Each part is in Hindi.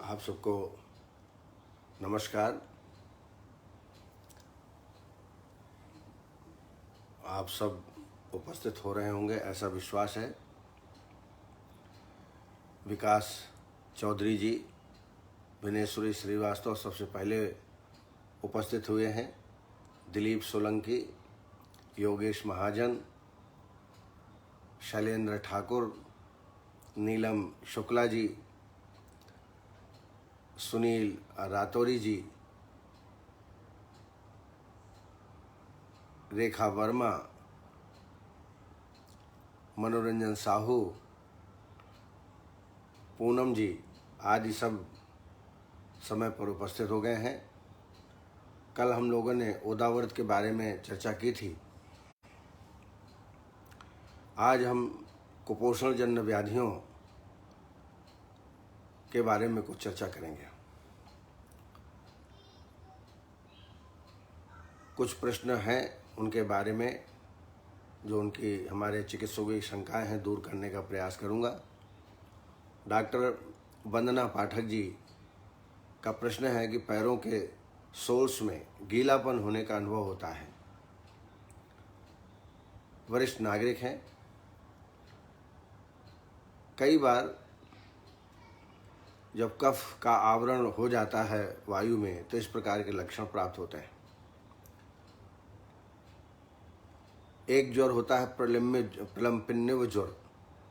आप सबको नमस्कार। आप सब उपस्थित हो रहे होंगे ऐसा विश्वास है। विकास चौधरी जी, विनेश्वरी श्रीवास्तव सबसे पहले उपस्थित हुए हैं। दिलीप सोलंकी, योगेश महाजन, शैलेंद्र ठाकुर, नीलम शुक्ला जी, सुनील रातौरी जी, रेखा वर्मा, मनोरंजन साहू, पूनम जी आदि सब समय पर उपस्थित हो गए हैं। कल हम लोगों ने ओदाव्रत के बारे में चर्चा की थी। आज हम कुपोषण जन्य व्याधियों के बारे में कुछ चर्चा करेंगे। कुछ प्रश्न हैं उनके बारे में जो उनकी हमारे चिकित्सकों की शंकाएं हैं दूर करने का प्रयास करूंगा। डॉक्टर वंदना पाठक जी का प्रश्न है कि पैरों के सोल्स में गीलापन होने का अनुभव होता है। वरिष्ठ नागरिक हैं। कई बार जब कफ का आवरण हो जाता है वायु में तो इस प्रकार के लक्षण प्राप्त होते हैं। एक ज्वर होता है प्रलंपिन्नव ज्वर,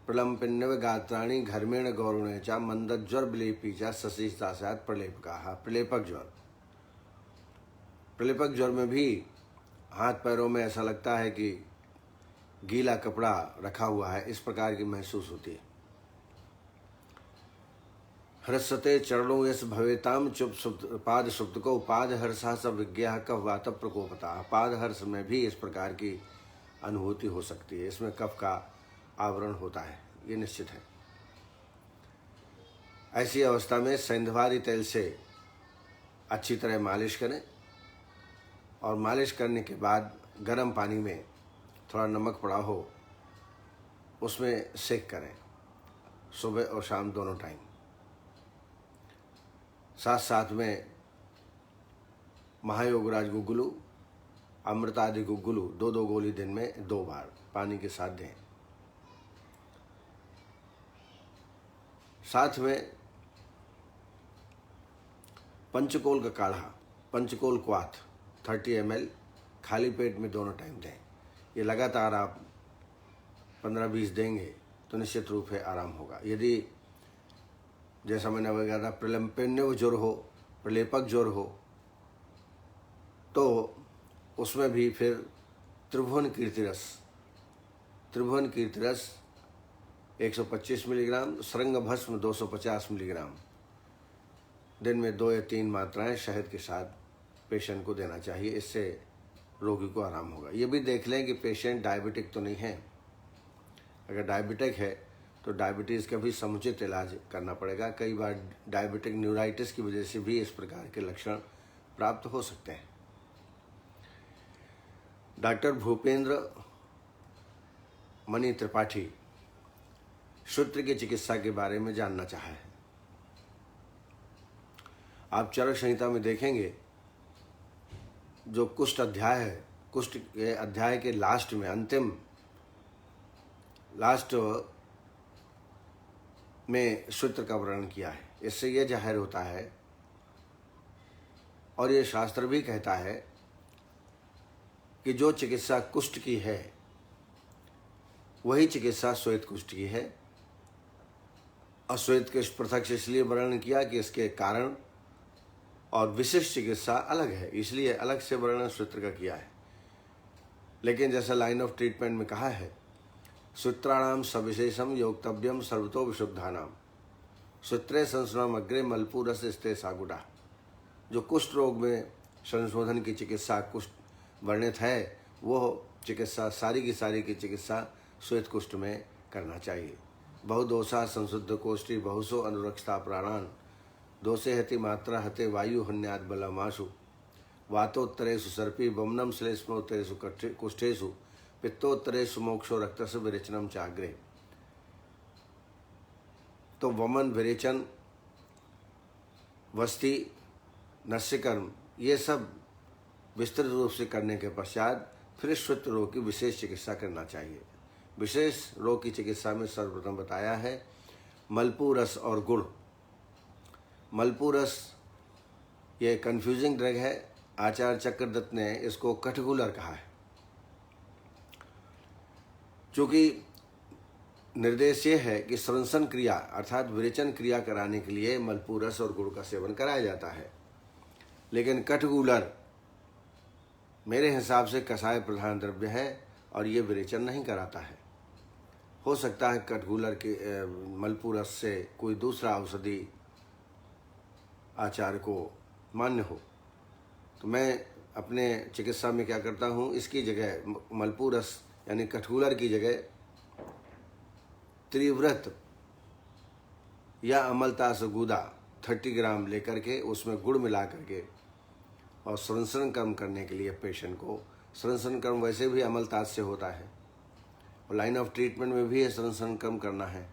प्रलंपिन्नव गात्राणि घर्मेण गौरुणे चा मंदज्वर विलेपी चा सशिष्टा सात प्रलेपकाः। प्रलेपक ज्वर। प्रलेपक ज्वर में भी हाथ पैरों में ऐसा लगता है कि गीला कपड़ा रखा हुआ है, इस प्रकार की महसूस होती है। हृष्यते चरणों यस भवेताम चुप पाद सुप्त को पाद हर्षा सब विज्ञा कफ वात प्रकोपता। पाद हर्ष में भी इस प्रकार की अनुभूति हो सकती है। इसमें कफ का आवरण होता है, ये निश्चित है। ऐसी अवस्था में सेंधवारी तेल से अच्छी तरह मालिश करें और मालिश करने के बाद गर्म पानी में थोड़ा नमक पड़ा हो उसमें सेक करें, सुबह और शाम दोनों टाइम। साथ साथ में महायोगराज गुग्गुलू, अमृत आदि गुग्गुलू 2-2 गोली दिन में 2 बार पानी के साथ दें। साथ में पंचकोल का काढ़ा, पंचकोल क्वाथ 30 ml खाली पेट में दोनों टाइम दें। ये लगातार आप 15-20 देंगे तो निश्चित रूप से आराम होगा। यदि जैसा मैंने बताया था प्रलंपिन्नव ज्वर हो, प्रलेपक ज्वर हो तो उसमें भी फिर त्रिभुवन कीर्तिरस 125 मिलीग्राम, श्रृंग भस्म 250 मिलीग्राम दिन में 2 या 3 मात्राएं शहद के साथ पेशेंट को देना चाहिए। इससे रोगी को आराम होगा। ये भी देख लें कि पेशेंट डायबिटिक तो नहीं है। अगर डायबिटिक है तो डायबिटीज़ का भी समुचित इलाज करना पड़ेगा। कई बार डायबिटिक न्यूराइटिस की वजह से भी इस प्रकार के लक्षण प्राप्त हो सकते हैं। डॉक्टर भूपेंद्र मणि त्रिपाठी सूत्र की चिकित्सा के बारे में जानना चाहा है। आप चरक संहिता में देखेंगे जो कुष्ठ अध्याय है, कुष्ठ के अध्याय के लास्ट में लास्ट में सूत्र का वर्णन किया है। इससे यह जाहिर होता है और ये शास्त्र भी कहता है कि जो चिकित्सा कुष्ठ की है वही चिकित्सा श्वेत कुष्ठ की है। और श्वेत के पृथक से इसलिए वर्णन किया कि इसके कारण और विशिष्ट चिकित्सा अलग है, इसलिए अलग से वर्णन सूत्र का किया है। लेकिन जैसा लाइन ऑफ ट्रीटमेंट में कहा है, सूत्राणाम सविशेषम योक्तव्यम सर्वतो विशुद्धानाम सूत्रे संस्नाम अग्रे मलपूरस स्ते सागुडा। जो कुष्ठ रोग में संशोधन की चिकित्सा कुष्ठ वर्णित है वो चिकित्सा सारी की चिकित्सा श्वेत कुष्ठ में करना चाहिए। बहुदोषा संशुद्ध कोष्ठी बहुसो अनुरक्षता प्राणान दोषे हति मात्रा हते वायु हन्याद बलमाशु वातोत्तरेषु सर्पी वमनम श्लेष्मोत्तरेषु कुष्ठेषु पित्तोत्तरेषु मोक्षो रक्तस्य विरेचनम चाग्रे। तो वमन विरेचन वस्ती, नस्यकर्म, ये सब विस्तृत रूप से करने के पश्चात फिर श्वेत रोग की विशेष चिकित्सा करना चाहिए। विशेष रोग की चिकित्सा में सर्वप्रथम बताया है मलपू रस और गुड़। मलपू रस ये कन्फ्यूजिंग ड्रग है। आचार्य चक्रदत्त ने इसको कठगुलर कहा है। चूँकि निर्देश ये है कि श्वसन क्रिया अर्थात विरेचन क्रिया कराने के लिए मलपू रस और गुड़ का सेवन कराया जाता है, लेकिन कठगुलर मेरे हिसाब से कषाय प्रधान द्रव्य है और ये विरेचन नहीं कराता है। हो सकता है कठगुलर के मलपू रस से कोई दूसरा औषधि आचार्य को मान्य हो, तो मैं अपने चिकित्सा में क्या करता हूँ, इसकी जगह मलपू रस यानी कठगुलर की जगह त्रिव्रत या अमलतास गूदा 30 ग्राम लेकर के उसमें गुड़ मिला करके और श्वसन कर्म करने के लिए पेशेंट को, श्वसन कर्म वैसे भी अमलतास से होता है और लाइन ऑफ ट्रीटमेंट में भी श्वसन कर्म करना है।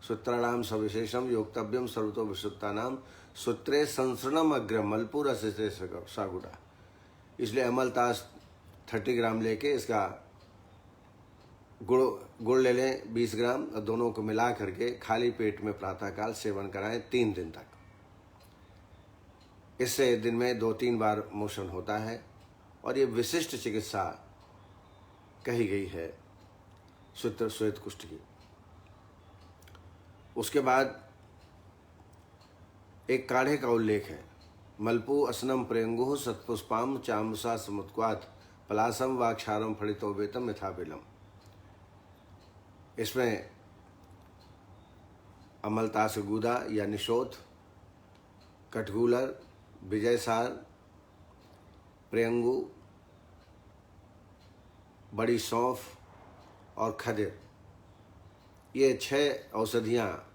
सूत्राणाम सविशेषम योक्तव्यम सर्वतो विशुद्धानाम सूत्रे संसरणम अग्रम मलपू रस सागुड़ा। इसलिए अमलतास 30 ग्राम लेके इसका गुड़ ले लें 20 ग्राम और दोनों को मिला करके खाली पेट में प्रातःकाल सेवन कराएं 3 दिन तक। इससे दिन में 2-3 बार मोशन होता है और ये विशिष्ट चिकित्सा कही गई है श्वेत कुष्ठ की। उसके बाद एक काढ़े का उल्लेख है, मलपू असनम प्रेंगु सत्पुष्पाम चामसा समुत्क्वात पलासम वाक्षारम फलितो वेतम मिथाबिलम। इसमें अमलतास गूदा या निशोथ, कठगुलर, विजयसार, प्रेंगु, बड़ी सौंफ और खदिर, ये 6 औषधियाँ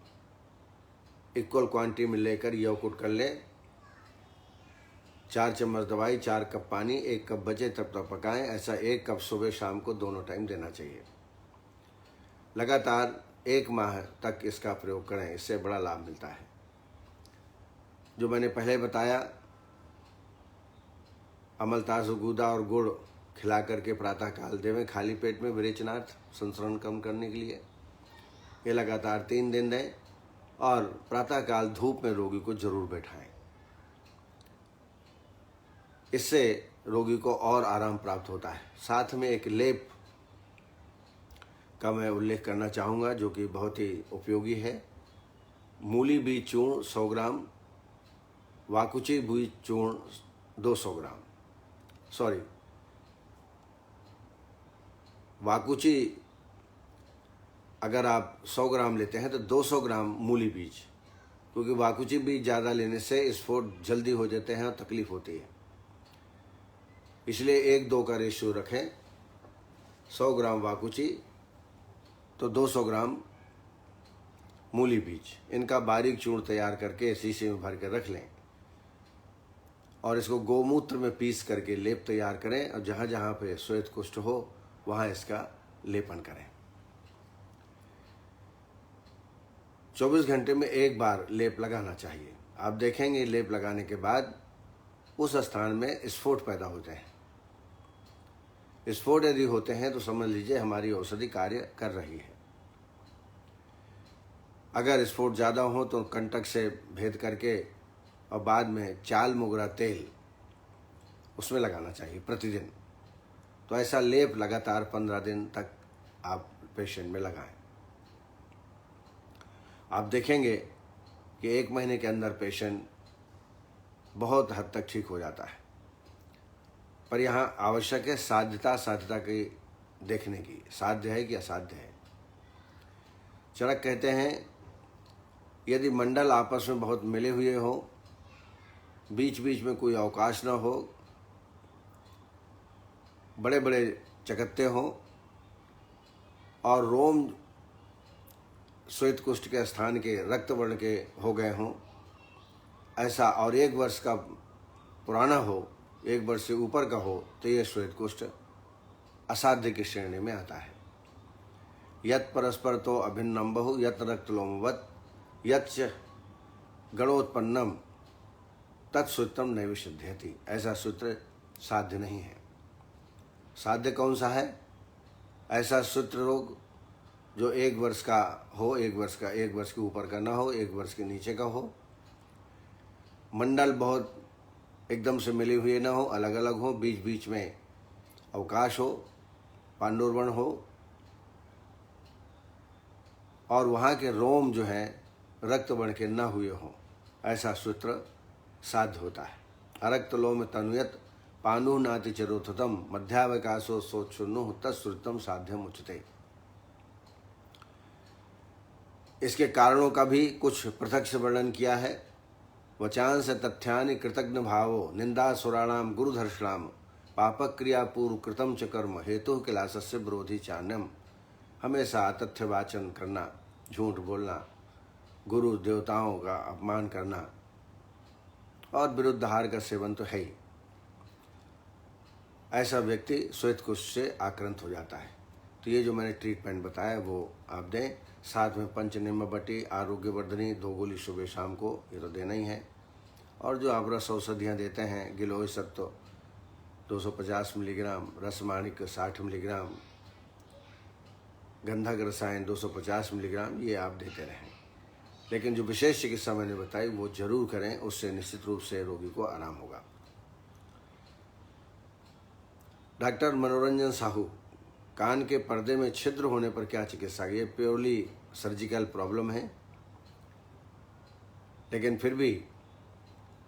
इक्वल क्वांटिटी में लेकर यवकुट कर लें। 4 चम्मच दवाई, 4 कप पानी, 1 कप बचे तब तक पकाएं। ऐसा 1 कप सुबह शाम को दोनों टाइम देना चाहिए। लगातार 1 माह तक इसका प्रयोग करें, इससे बड़ा लाभ मिलता है। जो मैंने पहले बताया अमलतास गूदा और गुड़ खिला करके प्रातःकाल देवें खाली पेट में विरेचनार्थ संसरण कम करने के लिए। ये लगातार 3 दिन दें और प्रातःकाल धूप में रोगी को जरूर बैठाएं। इससे रोगी को और आराम प्राप्त होता है। साथ में एक लेप का मैं उल्लेख करना चाहूँगा जो कि बहुत ही उपयोगी है। मूली बीज चूर्ण 100 ग्राम, वाकुची बीज चूर्ण 200 ग्राम, वाकुची अगर आप 100 ग्राम लेते हैं तो 200 ग्राम मूली बीज, क्योंकि वाकुची बीज ज़्यादा लेने से स्फोट जल्दी हो जाते हैं और तकलीफ होती है। इसलिए 1-2 का रेशियो रखें। 100 ग्राम वाकुची तो 200 ग्राम मूली बीज, इनका बारीक चूर्ण तैयार करके शीशे में भर के रख लें और इसको गोमूत्र में पीस करके लेप तैयार करें और जहाँ जहाँ पे श्वेत कुष्ठ हो वहाँ इसका लेपन करें। 24 घंटे में 1 बार लेप लगाना चाहिए। आप देखेंगे लेप लगाने के बाद उस स्थान में स्फोट पैदा होते हैं। स्फोट यदि होते हैं तो समझ लीजिए हमारी औषधि कार्य कर रही है। अगर स्फोट ज़्यादा हो तो कंटक से भेद करके और बाद में चाल मोगरा तेल उसमें लगाना चाहिए प्रतिदिन। तो ऐसा लेप लगातार 15 दिन तक आप पेशेंट में लगाएं। आप देखेंगे कि 1 महीने के अंदर पेशेंट बहुत हद तक ठीक हो जाता है। पर यहाँ आवश्यक है साध्यता की देखने की, साध्य है कि असाध्य है। चरक कहते हैं यदि मंडल आपस में बहुत मिले हुए हो, बीच बीच में कोई अवकाश न हो, बड़े बड़े चकत्ते हों और रोम श्वेत कुष्ठ के स्थान के रक्त वर्ण के हो गए हों ऐसा, और 1 वर्ष का पुराना हो, 1 वर्ष से ऊपर का हो, तो ये श्वेत कुष्ठ असाध्य की श्रेणी में आता है। यत् परस्पर तो अभिन्नम बहु यत् रक्तलोमवत् यत् गणोत्पन्नम तत्सूत्रम नैव सिद्ध्यति, ऐसा सूत्र साध्य नहीं है। साध्य कौन सा है? ऐसा सूत्र रोग जो 1 वर्ष का हो, 1 वर्ष के ऊपर का ना हो, 1 वर्ष के नीचे का हो, मंडल बहुत एकदम से मिले हुए ना हो, अलग अलग हो, बीच बीच में अवकाश हो, पांडुर्वण हो, और वहाँ के रोम जो है रक्त वर्ण के न हुए हों, ऐसा सूत्र साध्य होता है। अरक्त लोम तनुयत पानु नाति चरोथतम मध्यावकाशो सोचुनु तत्श्रुतम साध्यम उच्यते। इसके कारणों का भी कुछ पृथक से वर्णन किया है। वचांस तथ्यानि कृतज्ञ भावो निंदा सुराणाम गुरुधर्षणाम पापक्रिया पूर्व कृतम च कर्म हेतु किलासस्य विरोधी चान्यम। हमेशा तथ्य वाचन करना, झूठ बोलना, गुरु देवताओं का अपमान करना और विरुद्ध आहार का सेवन तो है ही। ऐसा व्यक्ति श्वेत कुष्ठ से आक्रांत हो जाता है। तो ये जो मैंने ट्रीटमेंट बताया वो आप दें। साथ में पंचनिम्न बटी आरोग्यवर्धनी 2 गोली सुबह शाम को, ये तो देना ही है। और जो आप रस औषधियाँ देते हैं, गिलोय सत्व 250 मिलीग्राम, रसमाणिक 60 मिलीग्राम, गंधक रसायन 250 मिलीग्राम, ये आप देते रहें। लेकिन जो विशेष चिकित्सा मैंने बताई वो जरूर करें, उससे निश्चित रूप से रोगी को आराम होगा। डॉक्टर मनोरंजन साहू, कान के पर्दे में छिद्र होने पर क्या चिकित्सा? ये प्योरली सर्जिकल प्रॉब्लम है, लेकिन फिर भी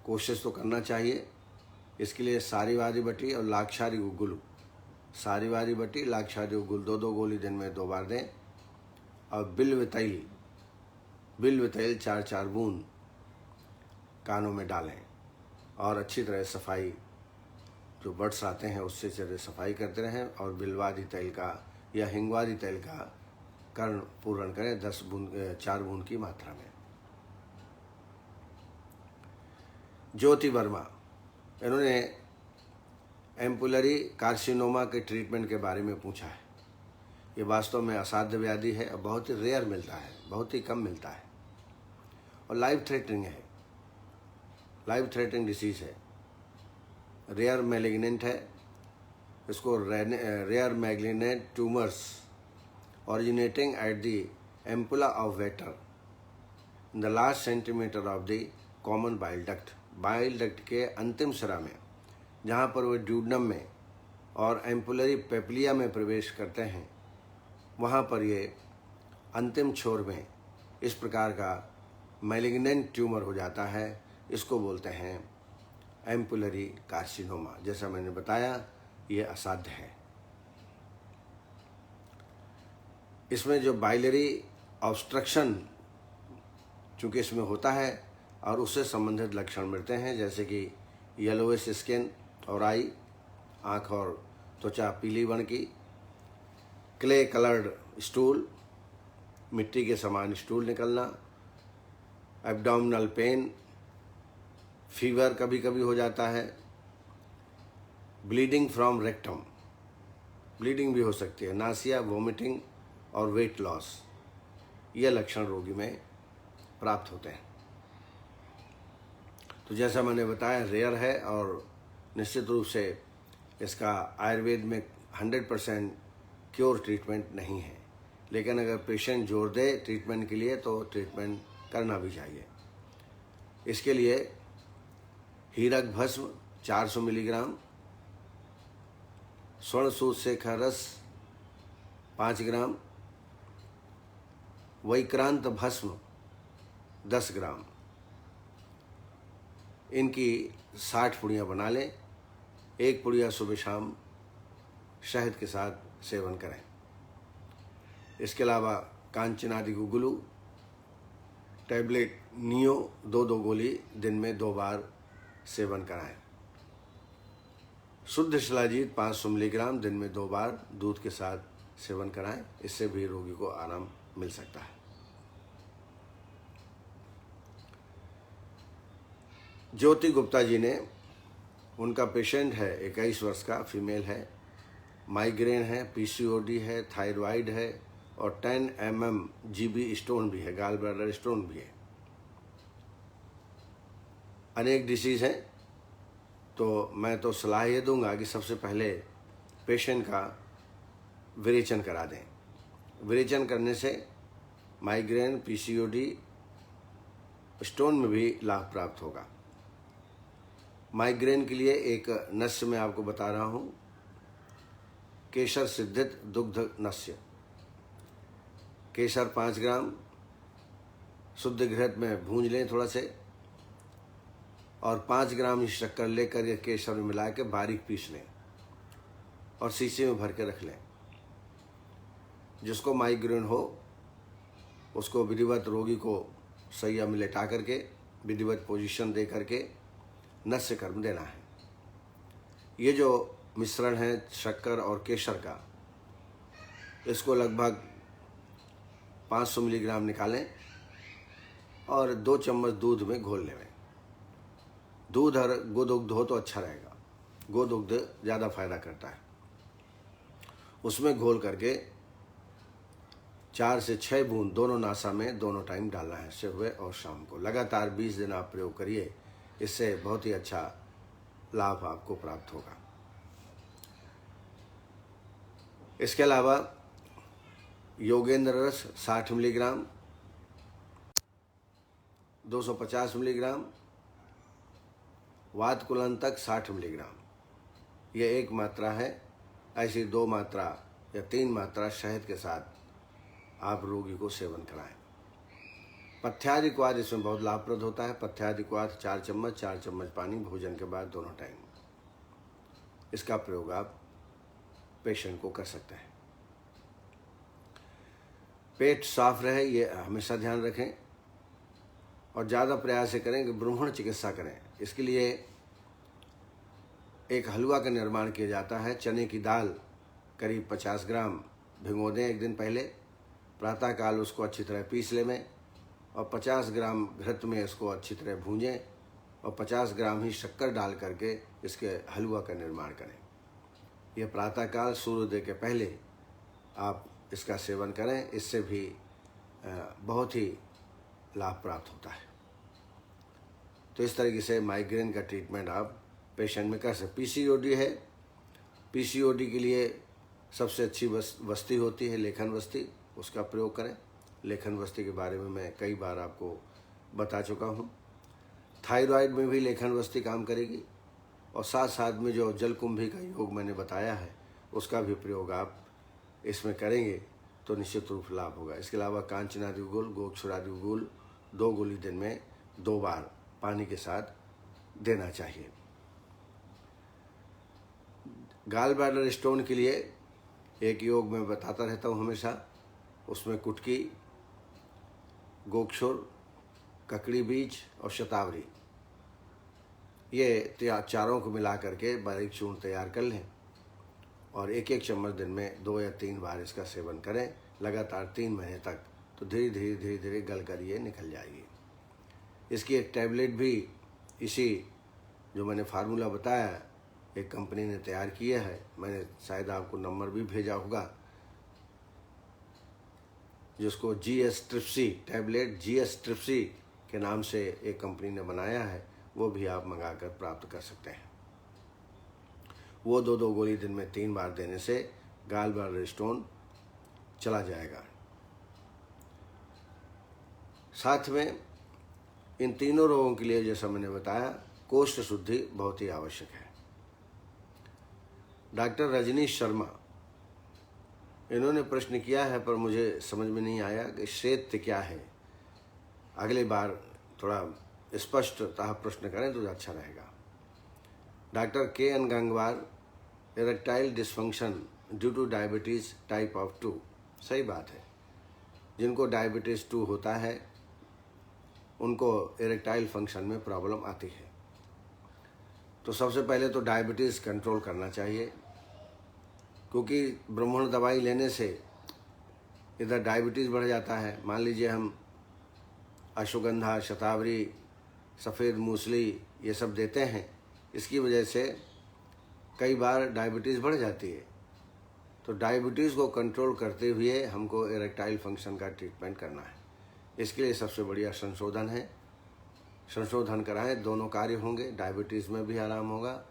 कोशिश तो करना चाहिए। इसके लिए सारीवारी बटी और लाक्षारी उगुल, सारीवारी बटी लाक्षारी उगुल 2-2 गोली दिन में 2 बार दें। और बिल्व तेल 4-4 बूंद कानों में डालें और अच्छी तरह सफाई, जो बड्स आते हैं उससे चले सफाई करते रहें। और बिल्वादी तेल का या हिंगवादी तेल का कर्ण पूर्ण करें 4 बूंद की मात्रा में। ज्योति वर्मा, इन्होंने एम्पुलरी कार्सिनोमा के ट्रीटमेंट के बारे में पूछा है। ये वास्तव में असाध्य व्याधि है और बहुत ही रेयर मिलता है, बहुत ही कम मिलता है और लाइफ थ्रेटनिंग है, लाइफ थ्रेटनिंग डिसीज है, रेयर मैलिग्नेंट है। इसको rare malignant tumours originating at the ampulla of water in the last centimeter of the common bile duct, bile duct के अंतिम सिरा में, जहाँ पर वो ड्यूडनम में और एम्पुलरी पेप्लिया में प्रवेश करते हैं, वहाँ पर ये अंतिम छोर में इस प्रकार का मैलिग्नेंट ट्यूमर हो जाता है। इसको बोलते हैं एम्पुलरी कार्सिनोमा। जैसा मैंने बताया, ये असाध्य है। इसमें जो बाइलरी ऑब्स्ट्रक्शन चूँकि इसमें होता है और उससे संबंधित लक्षण मिलते हैं, जैसे कि येलोइश स्किन और आई, आँख और त्वचा पीली वर्ण की, क्ले कलर्ड स्टूल, मिट्टी के समान स्टूल निकलना, एब्डोमिनल पेन, फीवर कभी कभी हो जाता है, ब्लीडिंग फ्रॉम रेक्टम, ब्लीडिंग भी हो सकती है, नासिया, वोमिटिंग और वेट लॉस, ये लक्षण रोगी में प्राप्त होते हैं। तो जैसा मैंने बताया, रेयर है और निश्चित रूप से इसका आयुर्वेद में 100% क्योर ट्रीटमेंट नहीं है। लेकिन अगर पेशेंट जोर दे ट्रीटमेंट के लिए तो ट्रीटमेंट करना भी चाहिए। इसके लिए हीरक भस्म 400 मिलीग्राम, स्वर्ण सूतशेखर रस 5 ग्राम, वैक्रांत भस्म 10 ग्राम, इनकी 60 पुड़ियाँ बना लें। 1 पुड़िया सुबह शाम शहद के साथ सेवन करें। इसके अलावा कांचनादि गुगुलू टैबलेट नियो 2-2 गोली दिन में 2 बार सेवन कराएं। शुद्ध शिलाजीत 500 मिलीग्राम दिन में 2 बार दूध के साथ सेवन कराएं। इससे भी रोगी को आराम मिल सकता है। ज्योति गुप्ता जी ने, उनका पेशेंट है 21 वर्ष का, फीमेल है, माइग्रेन है, पीसीओडी है, थायराइड है और 10 mm GB स्टोन भी है, गाल ब्लैडर स्टोन भी है। अनेक डिसीज़ हैं, तो मैं तो सलाह ये दूंगा कि सबसे पहले पेशेंट का विरेचन करा दें। विरेचन करने से माइग्रेन, पीसीओडी, स्टोन में भी लाभ प्राप्त होगा। माइग्रेन के लिए एक नस्य मैं आपको बता रहा हूँ, केसर सिद्धित दुग्ध नस्य। केसर 5 ग्राम शुद्ध घृत में भूंज लें थोड़ा से, और 5 ग्राम ही शक्कर लेकर ये केसर में मिला के बारीक पीस लें और शीशे में भर के रख लें। जिसको माइग्रेन हो उसको विधिवत रोगी को सैया में लेटा करके विधिवत पोजीशन दे करके नस्य कर्म देना है। ये जो मिश्रण है शक्कर और केसर का, इसको लगभग 500 मिलीग्राम निकालें और 2 चम्मच दूध में घोल लें। दूध और गोदुग्ध हो तो अच्छा रहेगा, गोदुग्ध ज़्यादा फायदा करता है। उसमें घोल करके 4 से 6 बूंद दोनों नासा में दोनों टाइम डालना है, सुबह और शाम को। लगातार 20 दिन आप प्रयोग करिए, इससे बहुत ही अच्छा लाभ आपको प्राप्त होगा। इसके अलावा योगेंद्र रस 60 मिलीग्राम, 250 मिलीग्राम, वातकुलंतक 60 मिलीग्राम, ये एक मात्रा है। ऐसी 2 मात्रा या 3 मात्रा शहद के साथ आप रोगी को सेवन कराएं। पथ्यादिक्वाद इसमें बहुत लाभप्रद होता है। पथ्यादिक्वाद 4 चम्मच पानी भोजन के बाद दोनों टाइम, इसका प्रयोग आप पेशेंट को कर सकते हैं। पेट साफ रहे ये हमेशा ध्यान रखें और ज़्यादा प्रयास करें कि ब्रूहण चिकित्सा करें। इसके लिए एक हलवा का निर्माण किया जाता है। चने की दाल करीब 50 ग्राम भिगो दें एक दिन पहले, प्रातःकाल उसको अच्छी तरह पीस लें और 50 ग्राम घृत में इसको अच्छी तरह भूंजें और 50 ग्राम ही शक्कर डाल करके इसके हलवा का निर्माण करें। यह प्रातःकाल सूर्योदय के पहले आप इसका सेवन करें, इससे भी बहुत ही लाभ प्राप्त होता है। तो इस तरीके से माइग्रेन का ट्रीटमेंट आप पेशेंट में कर सकते। पीसीओडी है, पीसीओडी के लिए सबसे अच्छी वस्ती होती है लेखन वस्ती, उसका प्रयोग करें। लेखन वस्ती के बारे में मैं कई बार आपको बता चुका हूँ। थायराइड में भी लेखन वस्ती काम करेगी और साथ साथ में जो जलकुंभी का योग मैंने बताया है उसका भी प्रयोग आप इसमें करेंगे तो निश्चित रूप लाभ होगा। इसके अलावा कांचनादि गुल, गोक्षुरादि गुल 2 गोली दिन में 2 बार पानी के साथ देना चाहिए। गाल ब्लैडर स्टोन के लिए एक योग मैं बताता रहता हूँ हमेशा, उसमें कुटकी, गोक्षुर, ककड़ी बीज और शतावरी, ये चारों को मिला करके बारीक चूर्ण तैयार कर लें और 1-1 चम्मच दिन में 2 या 3 बार इसका सेवन करें लगातार 3 महीने तक, तो धीरे धीरे गल कर ये निकल जाएगी। इसकी एक टैबलेट भी इसी जो मैंने फार्मूला बताया एक कंपनी ने तैयार किया है, मैंने शायद आपको नंबर भी भेजा होगा, जिसको GS tripsy tablet, GS tripsy के नाम से एक कंपनी ने बनाया है, वो भी आप मंगाकर प्राप्त कर सकते हैं। वो 2-2 गोली दिन में 3 बार देने से गाल ब्लैडर स्टोन चला जाएगा। साथ में इन तीनों रोगों के लिए जैसा मैंने बताया कोष्ठ शुद्धि बहुत ही आवश्यक है। डॉक्टर रजनीश शर्मा, इन्होंने प्रश्न किया है पर मुझे समझ में नहीं आया कि शैत्य क्या है। अगली बार थोड़ा स्पष्टतः प्रश्न करें तो अच्छा रहेगा। Doctor KN Gangwar, erectile dysfunction due two diabetes type of 2, सही बात है। जिनको डायबिटीज़ 2 होता है उनको इरेक्टाइल फंक्शन में प्रॉब्लम आती है। तो सबसे पहले तो डायबिटीज़ कंट्रोल करना चाहिए, क्योंकि ब्राह्मण दवाई लेने से इधर डायबिटीज़ बढ़ जाता है। मान लीजिए हम अश्वगंधा, शतावरी, सफ़ेद मूसली ये सब देते हैं, इसकी वजह से कई बार डायबिटीज़ बढ़ जाती है। तो डायबिटीज़ को कंट्रोल करते हुए हमको इरेक्टाइल फंक्शन का ट्रीटमेंट करना है। इसके लिए सबसे बढ़िया संशोधन है संशोधन कराएं, दोनों कार्य होंगे, डायबिटीज़ में भी आराम होगा।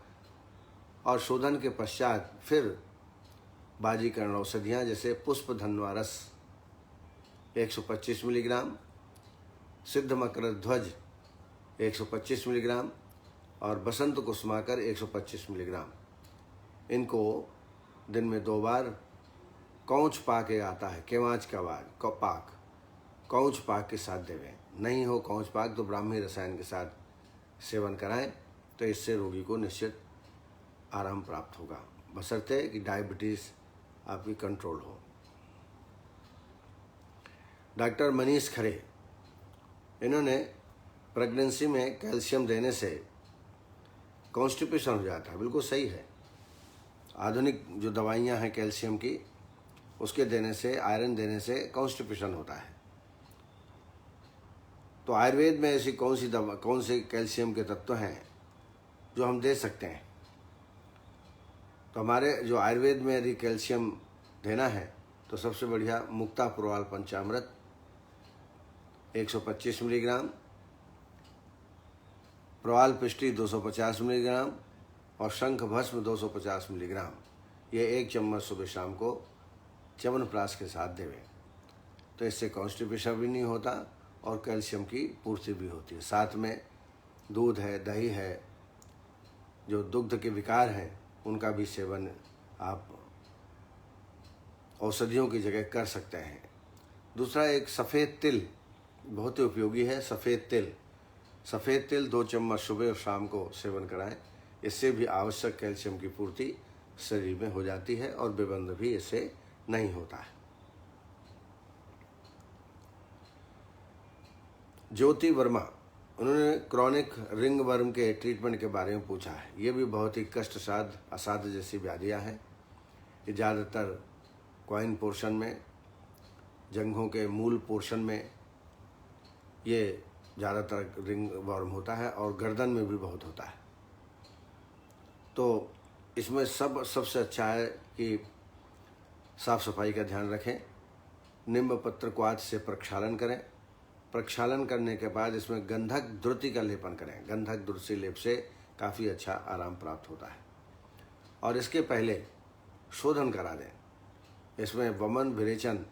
और शोधन के पश्चात फिर बाजीकरण औषधियाँ जैसे पुष्प धन्वा रस 125 मिलीग्राम, सिद्ध मकर ध्वज 125 मिलीग्राम और बसंत कुसुमाकर 125 मिलीग्राम, इनको दिन में 2 बार कौच पाक आता है, केवाच का पाक, कौच पाक के साथ देवें। नहीं हो कौच पाक तो ब्राह्मी रसायन के साथ सेवन कराएं, तो इससे रोगी को निश्चित आराम प्राप्त होगा, बशर्ते कि डायबिटीज़ आपकी कंट्रोल हो। डॉक्टर मनीष खरे, इन्होंने प्रेगनेंसी में कैल्शियम देने से कॉन्स्टिपेशन हो जाता है। बिल्कुल सही है। आधुनिक जो दवाइयाँ हैं कैल्शियम की, उसके देने से, आयरन देने से कॉन्स्टिपेशन होता है। तो आयुर्वेद में ऐसी कौन से कैल्शियम के तत्व हैं जो हम दे सकते हैं? तो हमारे जो आयुर्वेद में यदि कैल्शियम देना है तो सबसे बढ़िया मुक्ता पुरवाल पंचामृत 125 मिलीग्राम, प्रवाल पिष्टी 250 मिलीग्राम और शंख भस्म 250 मिलीग्राम, ये 1 चम्मच सुबह शाम को च्यवनप्राश के साथ देवें। तो इससे कॉन्स्टिपेशन भी नहीं होता और कैल्शियम की पूर्ति भी होती है। साथ में दूध है, दही है, जो दुग्ध के विकार हैं उनका भी सेवन आप औषधियों की जगह कर सकते हैं। दूसरा, एक सफ़ेद तिल बहुत ही उपयोगी है। सफ़ेद तिल 2 चम्मच सुबह और शाम को सेवन कराएं। इससे भी आवश्यक कैल्शियम की पूर्ति शरीर में हो जाती है और बेबंद भी इससे नहीं होता है। ज्योति वर्मा, उन्होंने क्रॉनिक रिंग वर्म के ट्रीटमेंट के बारे में पूछा है। ये भी बहुत ही कष्टसाध्य, असाध्य जैसी व्याधियाँ हैं। ये ज़्यादातर क्वाइन पोर्शन में, जंघों के मूल पोर्शन में ये ज़्यादातर रिंग वर्म होता है और गर्दन में भी बहुत होता है। तो इसमें सबसे अच्छा है कि साफ सफाई का ध्यान रखें। नींब पत्र क्वाथ से प्रक्षालन करें। प्रक्षालन करने के बाद इसमें गंधक द्रुति का लेपन करें। गंधक द्रुति लेप से काफ़ी अच्छा आराम प्राप्त होता है। और इसके पहले शोधन करा दें। इसमें वमन विरेचन,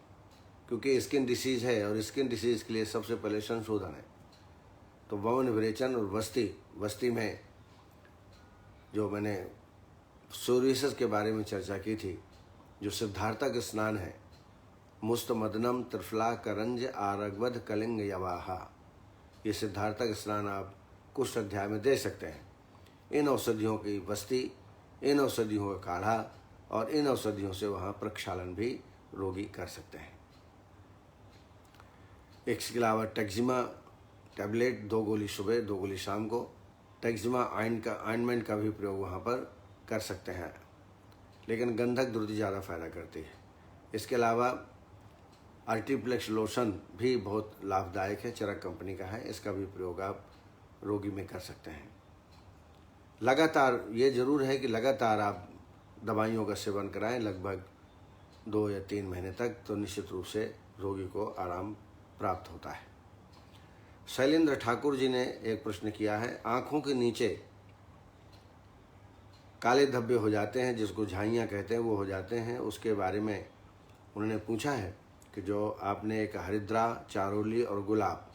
क्योंकि स्किन डिसीज़ है और स्किन डिसीज़ के लिए सबसे पहले संशोधन है। तो वमन विरेचन और वस्ती में जो मैंने सोरियासिस के बारे में चर्चा की थी, जो सिद्धार्थक स्नान है, मुस्त मदनम त्रिफला करंज आरगवध कलिंग यवाहा, ये सिद्धार्थक स्नान आप कुछ अध्याय में दे सकते हैं। इन औषधियों की वस्ती, इन औषधियों का काढ़ा और इन औषधियों से वहाँ प्रक्षालन भी रोगी कर सकते हैं। इसके अलावा टेक्जिमा टैबलेट 2 गोली सुबह 2 गोली शाम को, टेक्जिमा ऑइंटमेंट का भी प्रयोग वहाँ पर कर सकते हैं, लेकिन गंधक द्रुति ज़्यादा फायदा करती है। इसके अलावा आर्टिप्लेक्स लोशन भी बहुत लाभदायक है, चरक कंपनी का है, इसका भी प्रयोग आप रोगी में कर सकते हैं। लगातार ये ज़रूर है कि लगातार आप दवाइयों का सेवन कराएं, लगभग 2 या 3 महीने तक, तो निश्चित रूप से रोगी को आराम प्राप्त होता है। शैलेंद्र ठाकुर जी ने एक प्रश्न किया है, आँखों के नीचे काले धब्बे हो जाते हैं, जिसको झाइयाँ कहते हैं, वो हो जाते हैं, उसके बारे में उन्होंने पूछा है कि जो आपने एक हरिद्रा, चारोली और गुलाब,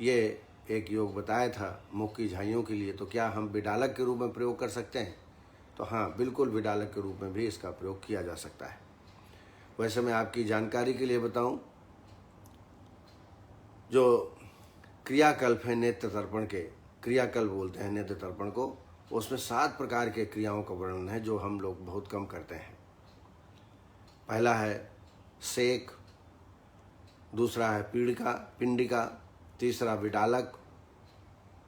ये एक योग बताया था मुख की झाइयों के लिए, तो क्या हम विडालक के रूप में प्रयोग कर सकते हैं? तो हाँ, बिल्कुल विडालक के रूप में भी इसका प्रयोग किया जा सकता है। वैसे मैं आपकी जानकारी के लिए बताऊं, जो क्रियाकल्प है नेत्र तर्पण के, क्रियाकल्प बोलते हैं नेत्र तर्पण को, उसमें 7 प्रकार के क्रियाओं का वर्णन है जो हम लोग बहुत कम करते हैं। पहला है सेक, दूसरा है पिंडिका, तीसरा विडालक,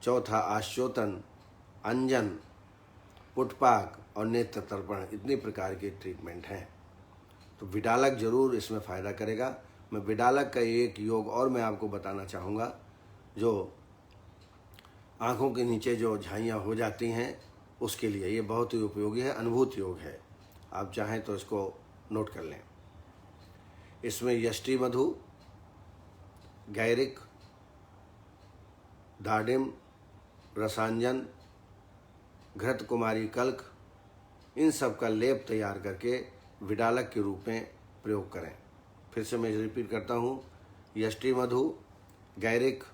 चौथा आश्चोतन, अंजन, पुटपाक और नेत्र तर्पण। इतनी प्रकार के ट्रीटमेंट हैं। तो विडालक जरूर इसमें फ़ायदा करेगा। मैं विडालक का एक योग और मैं आपको बताना चाहूँगा, जो आँखों के नीचे जो झाइयाँ हो जाती हैं उसके लिए ये बहुत ही उपयोगी है, अनुभूत योग है। आप चाहें तो इसको नोट कर लें। इसमें यष्टि मधु, गैरिक, दाडिम, रसांजन, घृत कुमारी कल्क, इन सब का लेप तैयार करके विडालक के रूप में प्रयोग करें। फिर से मैं रिपीट करता हूँ, यष्टि मधु, गैरिक,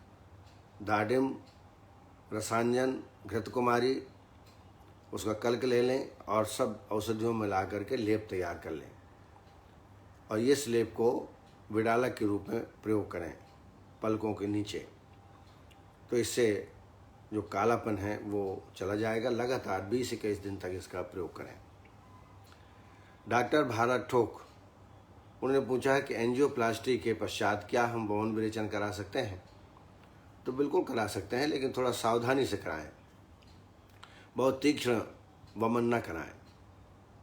दाडिम, रसांजन, घृत कुमारी, उसका कल्क ले लें और सब औषधियों में मिला करके लेप तैयार कर लें और इस लेप को विडालक के रूप में प्रयोग करें पलकों के नीचे। तो इससे जो कालापन है वो चला जाएगा। लगातार 20 से 21 दिन तक इसका प्रयोग करें। डॉक्टर भारत ठोक, उन्होंने पूछा है कि एंजियोप्लास्टी के पश्चात क्या हम भ्रूण विरेचन करा सकते हैं? तो बिल्कुल करा सकते हैं, लेकिन थोड़ा सावधानी से कराएं, बहुत तीक्ष्ण वमन न कराएं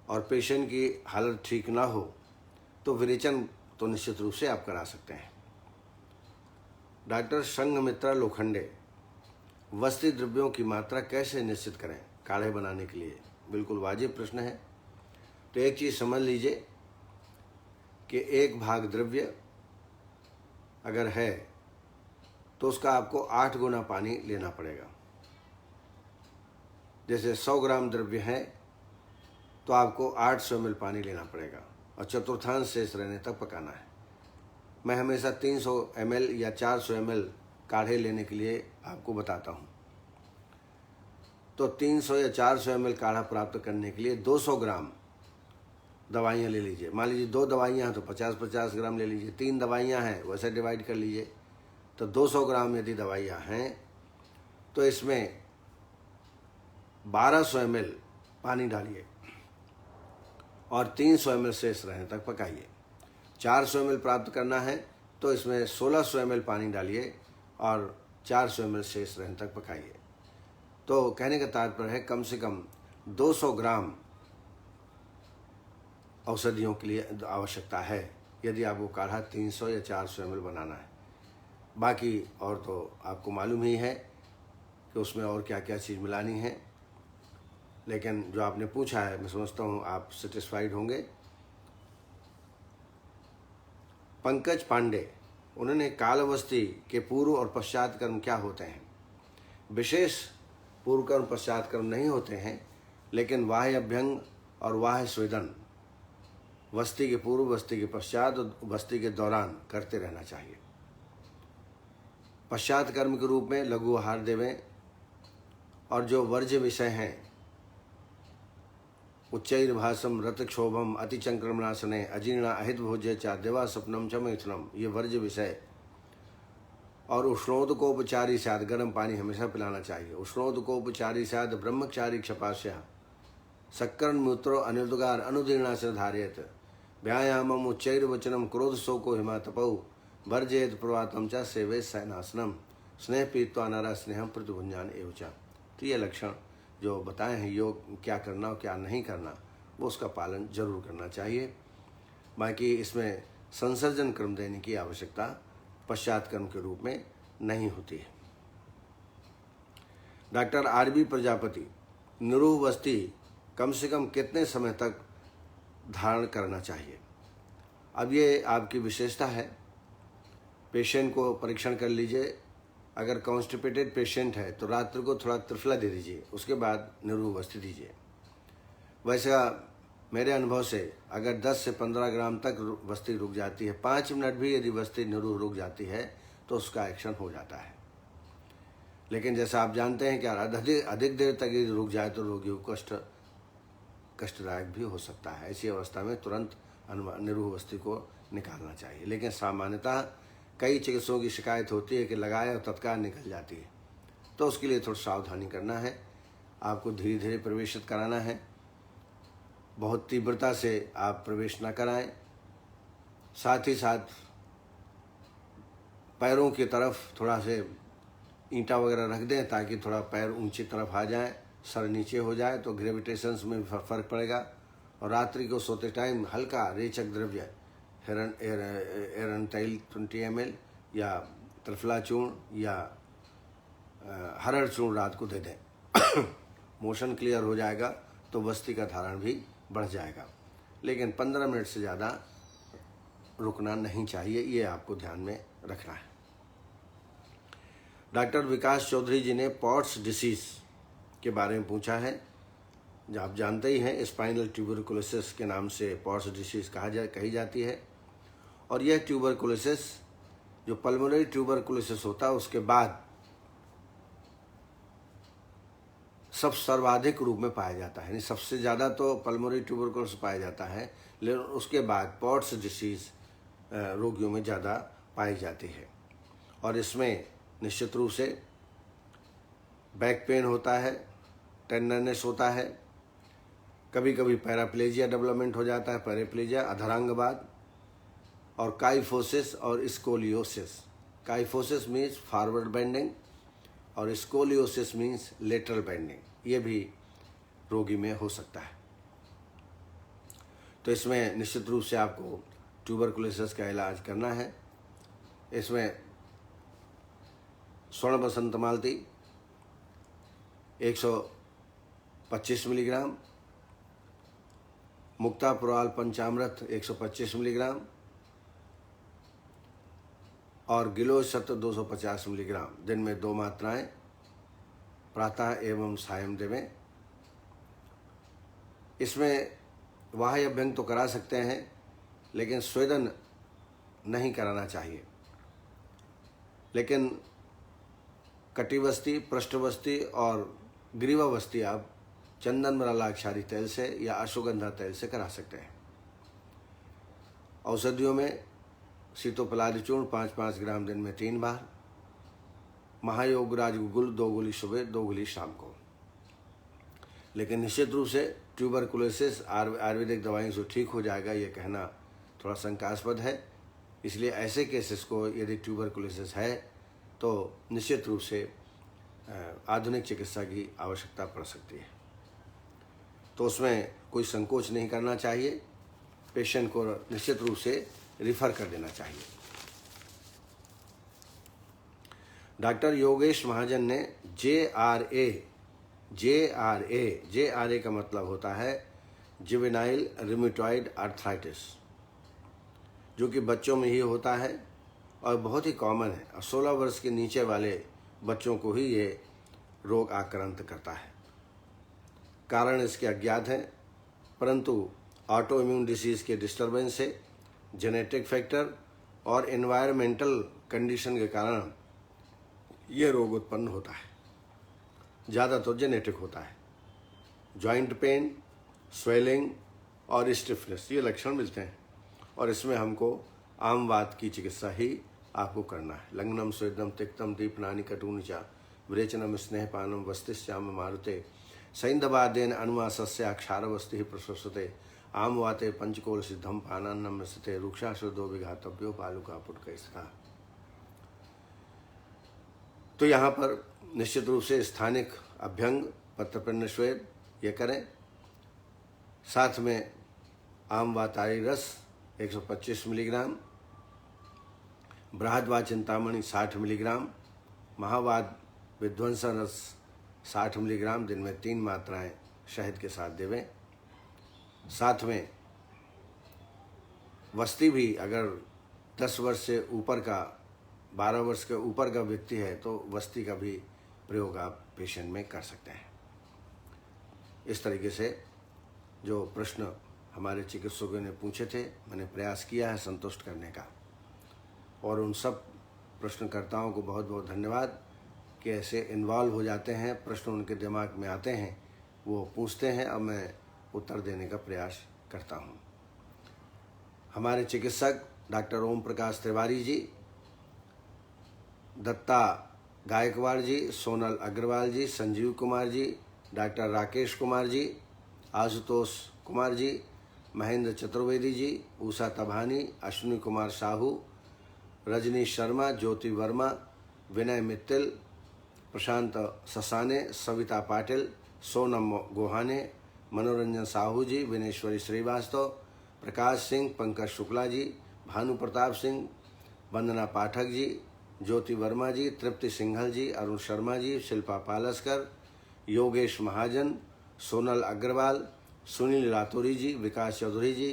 और पेशेंट की हालत ठीक ना हो तो विरेचन तो निश्चित रूप से आप करा सकते हैं। डॉक्टर संघमित्रा लोखंडे, वस्ती द्रव्यों की मात्रा कैसे निश्चित करें काढ़े बनाने के लिए? बिल्कुल वाजिब प्रश्न है। तो एक चीज़ समझ लीजिए कि 1 भाग द्रव्य अगर है तो उसका आपको 8 गुना पानी लेना पड़ेगा। जैसे 100 ग्राम द्रव्य है तो आपको 800 ml पानी लेना पड़ेगा और चतुर्थांश शेष रहने तक पकाना है। मैं हमेशा 300 ml या 400 ml काढ़े लेने के लिए आपको बताता हूँ। तो 300 या 400 ml काढ़ा प्राप्त करने के लिए 200 ग्राम दवाइयाँ ले लीजिए। मान लीजिए 2 दवाइयाँ हैं तो 50-50 ग्राम ले लीजिए। 3 दवाइयाँ हैं वैसे डिवाइड कर लीजिए। तो 200 ग्राम यदि दवाइयाँ हैं तो इसमें 1200 ml पानी डालिए और 300 ml शेष रहने तक पकाइए। 400 ml प्राप्त करना है तो इसमें 1600 ml पानी डालिए और 400 ml शेष रहने तक पकाइए। तो कहने का तात्पर्य है कम से कम 200 ग्राम औषधियों के लिए आवश्यकता है यदि आपको काढ़ा 300 या 400 ml बनाना है। बाकी और तो आपको मालूम ही है कि उसमें और क्या क्या चीज़ मिलानी है, लेकिन जो आपने पूछा है मैं समझता हूँ आप सेटिस्फाइड होंगे। पंकज पांडे, उन्होंने कालावस्थी के पूर्व और पश्चात कर्म क्या होते हैं? विशेष पूर्व कर्म पश्चात कर्म नहीं होते हैं, लेकिन वाह्य अभ्यंग और वाह्य स्वेदन वस्ती के पूर्व, वस्ती के पश्चात और वस्ती के दौरान करते रहना चाहिए। पश्चात कर्म के रूप में लघु आहार देवें और जो वर्ज्य विषय हैं उच्चैर्भासम, रतक्षोभम, अतिचंक्रमणासने, अजीर्णा, अहित भोज्य चा, देवा सपनम च मैथुनम, ये वर्ज्य विषय। और उष्णोदकोपचारी साथ गर्म पानी हमेशा पिलाना चाहिए। उष्णोदकोपचारी साथ ब्रह्मचारी क्षपास्या सक्कर्ण मूत्रो अनुद्गार अनुदीर्णासन धारयत व्यायामम उच्चैर्वचनम क्रोध शोको हिमा तपौ वर्जयत प्रवातम च सेवे सैनासनम स्नेह पीत्वा नारा स्नेहम प्रतिभुंजान एवचा। तो ये लक्षण जो बताए हैं योग क्या करना और क्या नहीं करना वो उसका पालन जरूर करना चाहिए। बाकी इसमें संसर्जन क्रम देने की आवश्यकता पश्चात कर्म के रूप में नहीं होती है। डॉक्टर आरबी प्रजापति, निरूह वस्ती कम से कम कितने समय तक धारण करना चाहिए? अब ये आपकी विशेषता है। पेशेंट को परीक्षण कर लीजिए। अगर कॉन्स्टिपेटेड पेशेंट है तो रात्रि को थोड़ा त्रिफला दे दीजिए, उसके बाद निरूह वस्ती दीजिए। वैसा मेरे अनुभव से अगर 10 से 15 ग्राम तक वस्ती रुक जाती है, 5 मिनट भी यदि वस्ती निरूह रुक जाती है तो उसका एक्शन हो जाता है। लेकिन जैसा आप जानते हैं कि अधिक देर तक यदि रुक जाए तो रोगी को कष्टदायक भी हो सकता है। ऐसी अवस्था में तुरंत निरूह वस्ती को निकालना चाहिए। लेकिन सामान्यतः कई चिकित्सकों की शिकायत होती है कि लगाए और तत्काल निकल जाती है, तो उसके लिए थोड़ी सावधानी करना है। आपको धीरे धीरे प्रवेशित कराना है, बहुत तीव्रता से आप प्रवेश न कराएं। साथ ही साथ पैरों की तरफ थोड़ा से ईंटा वगैरह रख दें ताकि थोड़ा पैर ऊंची तरफ आ जाए, सर नीचे हो जाए तो ग्रेविटेशंस में फर्क पड़ेगा। और रात्रि को सोते टाइम हल्का रेचक द्रव्य एरन तेल 20 ml या त्रिफला चूर्ण या हरड़ चूर्ण रात को दे दें। मोशन क्लियर हो जाएगा तो वस्ती का धारण भी बढ़ जाएगा। लेकिन 15 मिनट से ज़्यादा रुकना नहीं चाहिए, ये आपको ध्यान में रखना है। डॉक्टर विकास चौधरी जी ने पॉट्स डिसीज के बारे में पूछा है। जो आप जानते ही हैं, स्पाइनल ट्यूबरकुलोसिस के नाम से पॉट्स डिसीज कही जाती है। और यह ट्यूबरकुलोसिस जो पल्मोनरी ट्यूबरकुलोसिस होता है उसके बाद सब सर्वाधिक रूप में पाया जाता है, यानी सबसे ज़्यादा तो पल्मोनरी ट्यूबरकुलोसिस पाया जाता है, लेकिन उसके बाद पॉट्स डिसीज रोगियों में ज़्यादा पाई जाती है। और इसमें निश्चित रूप से बैक पेन होता है, टेंडरनेस होता है, कभी कभी पैराप्लेजिया डेवलपमेंट हो जाता है, पैराप्लेजिया, अधरांगवाद, और काइफोसिस और scoliosis. Kyphosis means forward bending और स्कोलियोसिस मीन्स लेटरल बेंडिंग। ये भी रोगी में हो सकता है। तो इसमें निश्चित रूप से आपको ट्यूबरकुलोसिस का इलाज करना है। इसमें स्वर्ण बसंत मालती 125 मिलीग्राम, मुक्तापुराल पंचामृत 125 मिलीग्राम और गिलोय सत्व 250 मिलीग्राम दिन में 2 मात्राएं प्रातः एवं सायं देवें। इसमें बाह्य अभ्यंग तो करा सकते हैं, लेकिन स्वेदन नहीं कराना चाहिए। लेकिन कटिवस्ती, पृष्ठवस्ती और ग्रीवावस्ती आप चंदन मृलाक्षारी तेल से या अश्वगंधा तेल से करा सकते हैं। औषधियों में सीतोपलाद चूर्ण 5-5 ग्राम दिन में 3 बार, महायोगराज गुल 2 गोली सुबह 2 गोली शाम को। लेकिन निश्चित रूप से ट्यूबरकुलोसिस आयुर्वेदिक दवाइयों से ठीक हो जाएगा, ये कहना थोड़ा शंकास्पद है। इसलिए ऐसे केसेस को यदि ट्यूबरकुलोसिस है तो निश्चित रूप से आधुनिक चिकित्सा की आवश्यकता पड़ सकती है। तो उसमें कोई संकोच नहीं करना चाहिए, पेशेंट को निश्चित रूप से रिफ़र कर देना चाहिए। डॉक्टर योगेश महाजन ने JRA का मतलब होता है जुवेनाइल रूमेटॉइड आर्थराइटिस, जो कि बच्चों में ही होता है और बहुत ही कॉमन है। और 16 वर्ष के नीचे वाले बच्चों को ही ये रोग आक्रांत करता है। कारण इसके अज्ञात हैं, परंतु ऑटो इम्यून डिसीज़ के डिस्टर्बेंस से, जेनेटिक फैक्टर और एनवायरमेंटल कंडीशन के कारण ये रोग उत्पन्न होता है। ज़्यादा तो जेनेटिक होता है। जॉइंट पेन, स्वेलिंग और स्टिफनेस ये लक्षण मिलते हैं, और इसमें हमको आम वात की चिकित्सा ही आपको करना है। लग्नम स्वेदम तिक्तम दीपनानि कटूनिचा विरेचनम स्नेहपानम वस्तिश्याम मारुते सैंधवादेन अनुमासस्य अक्षारवस्ति प्रशस्ते आम वाते पंचकोल सिद्धम पानान्नम स्थिते रुक्षाश्रदो विघातव्यो पालुका पुटकैस्था। तो यहाँ पर निश्चित रूप से स्थानिक अभ्यंग पत्रपिंड श्वेद ये करें। साथ में आम वातारी रस 125 मिलीग्राम, बृहदवा चिंतामणि 60 मिलीग्राम, महावाद विध्वंसन रस 60 मिलीग्राम दिन में 3 मात्राएं शहद के साथ देवें। साथ में वस्ती भी अगर 10 वर्ष से ऊपर का, 12 वर्ष के ऊपर का व्यक्ति है तो वस्ती का भी प्रयोग आप पेशेंट में कर सकते हैं। इस तरीके से जो प्रश्न हमारे चिकित्सकों ने पूछे थे, मैंने प्रयास किया है संतुष्ट करने का। और उन सब प्रश्नकर्ताओं को बहुत बहुत धन्यवाद कि ऐसे इन्वॉल्व हो जाते हैं, प्रश्न उनके दिमाग में आते हैं, वो पूछते हैं और मैं उत्तर देने का प्रयास करता हूँ। हमारे चिकित्सक डॉक्टर ओम प्रकाश तिवारी जी, दत्ता गायकवाड़ जी, सोनल अग्रवाल जी, संजीव कुमार जी, डॉक्टर राकेश कुमार जी, आशुतोष कुमार जी, महेंद्र चतुर्वेदी जी, उषा तभानी, अश्विनी कुमार साहू, रजनी शर्मा, ज्योति वर्मा, विनय मित्तल, प्रशांत ससाने, सविता पाटिल, सोनम गोहाने, मनोरंजन साहू जी, विनेश्वरी श्रीवास्तव, प्रकाश सिंह, पंकज शुक्ला जी, भानु प्रताप सिंह, वंदना पाठक जी, ज्योति वर्मा जी, तृप्ति सिंघल जी, अरुण शर्मा जी, शिल्पा पालस्कर, योगेश महाजन, सोनल अग्रवाल, सुनील रातौरी जी, विकास चौधरी जी,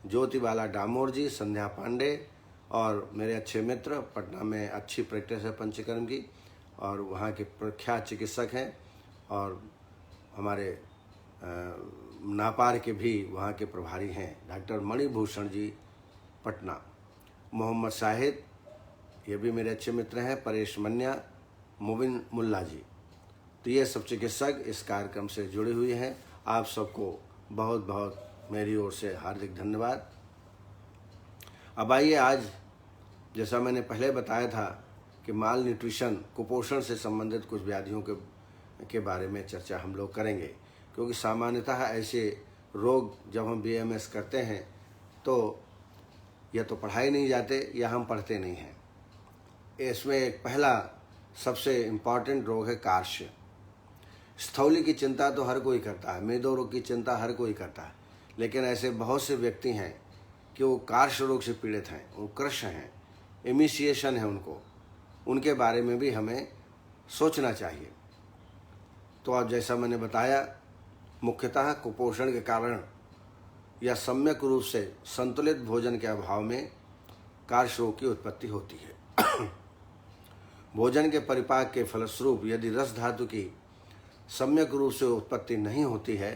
ज्योतिबाला डामोर जी, संध्या पांडे और मेरे अच्छे मित्र, पटना में अच्छी प्रैक्टिस है पंचकर्म की, और वहाँ के प्रख्यात चिकित्सक हैं, और हमारे नापार के भी वहाँ के प्रभारी हैं, डॉक्टर मणिभूषण जी पटना, मोहम्मद शाहिद, ये भी मेरे अच्छे मित्र हैं, परेश मन्या, मुबिन मुल्ला जी। तो ये सब चिकित्सक इस कार्यक्रम से जुड़े हुए हैं। आप सबको बहुत बहुत मेरी ओर से हार्दिक धन्यवाद। अब आइए, आज जैसा मैंने पहले बताया था कि माल न्यूट्रिशन, कुपोषण से संबंधित कुछ व्याधियों के बारे में चर्चा हम लोग करेंगे, क्योंकि सामान्यतः ऐसे रोग जब हम बीएमएस करते हैं तो या तो पढ़ाए नहीं जाते या हम पढ़ते नहीं हैं। इसमें एक पहला सबसे इम्पॉर्टेंट रोग है कार्श्य। स्थौली की चिंता तो हर कोई करता है, मेदो रोग की चिंता हर कोई करता है, लेकिन ऐसे बहुत से व्यक्ति हैं कि वो कार्श्य रोग से पीड़ित हैं, वो कृश हैं, इमिशिएशन है उनको, उनके बारे में भी हमें सोचना चाहिए। तो अब जैसा मैंने बताया, मुख्यतः कुपोषण के कारण या सम्यक रूप से संतुलित भोजन के अभाव में कार्श्य रोग की उत्पत्ति होती है। भोजन के परिपाक के फलस्वरूप यदि रस धातु की सम्यक रूप से उत्पत्ति नहीं होती है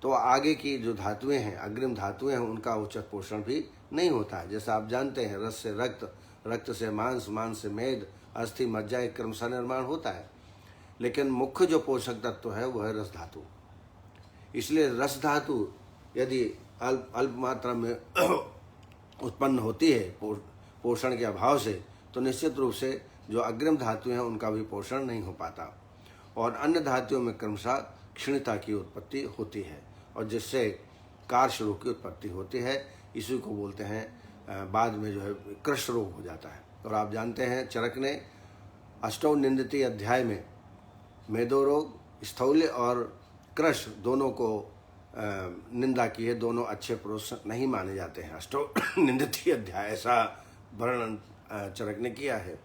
तो आगे की जो धातुएं हैं, अग्रिम धातुएं हैं, उनका उचित पोषण भी नहीं होता है। जैसा आप जानते हैं, रस से रक्त, रक्त से मांस, मांस से मेद, अस्थि, मज्जा, एक क्रमशः निर्माण होता है, लेकिन मुख्य जो पोषक तत्व है वह है रस धातु। इसलिए रस धातु यदि अल्प मात्रा में उत्पन्न होती है पोषण के अभाव से, तो निश्चित रूप से जो अग्रिम धातु हैं उनका भी पोषण नहीं हो पाता, और अन्य धातुओं में क्रमशः क्षीणता की उत्पत्ति होती है, और जिससे कार्श्य रोग की उत्पत्ति होती है। इसी को बोलते हैं बाद में जो है कृश रोग हो जाता है। और आप जानते हैं, चरक ने अष्टौ निंदिती अध्याय में मेदो रोग, स्थौल्य और कृश दोनों को निंदा की है। दोनों अच्छे पुरुष नहीं माने जाते हैं। अष्टौ निंदिती अध्याय ऐसा वर्णन चरक ने किया है।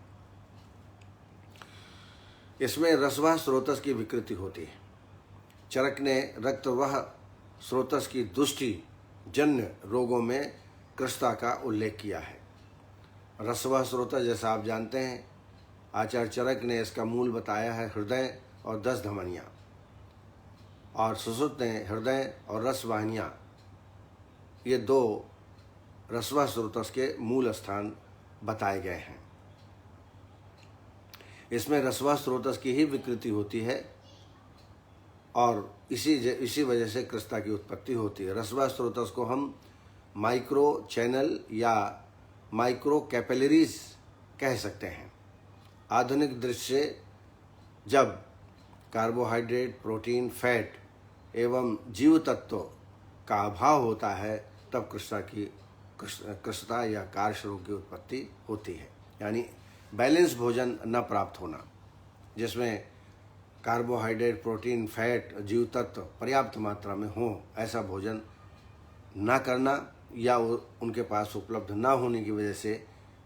इसमें रसवाह स्रोतस की विकृति होती है। चरक ने रक्तवाह स्रोतस की दुष्टि जन्य रोगों में कृशता का उल्लेख किया है। रसवाह स्रोतस जैसा आप जानते हैं, आचार्य चरक ने इसका मूल बताया है हृदय और 10 धमनियाँ, और सुश्रुत ने हृदय और रसवाहिनियाँ, ये 2 रसवाह स्रोतस के मूल स्थान बताए गए हैं। इसमें रसवाह स्रोतस की ही विकृति होती है और इसी वजह से कृशता की उत्पत्ति होती है। रसवाह स्रोतस को हम माइक्रो चैनल या माइक्रो कैपिलरीज कह सकते हैं। आधुनिक दृष्टि से जब कार्बोहाइड्रेट, प्रोटीन, फैट एवं जीव तत्व का अभाव होता है, तब कृशता या कार्श्य रोग की उत्पत्ति होती है। यानी बैलेंस भोजन न प्राप्त होना, जिसमें कार्बोहाइड्रेट, प्रोटीन, फैट, जीव तत्व पर्याप्त मात्रा में हो, ऐसा भोजन ना करना या उनके पास उपलब्ध ना होने की वजह से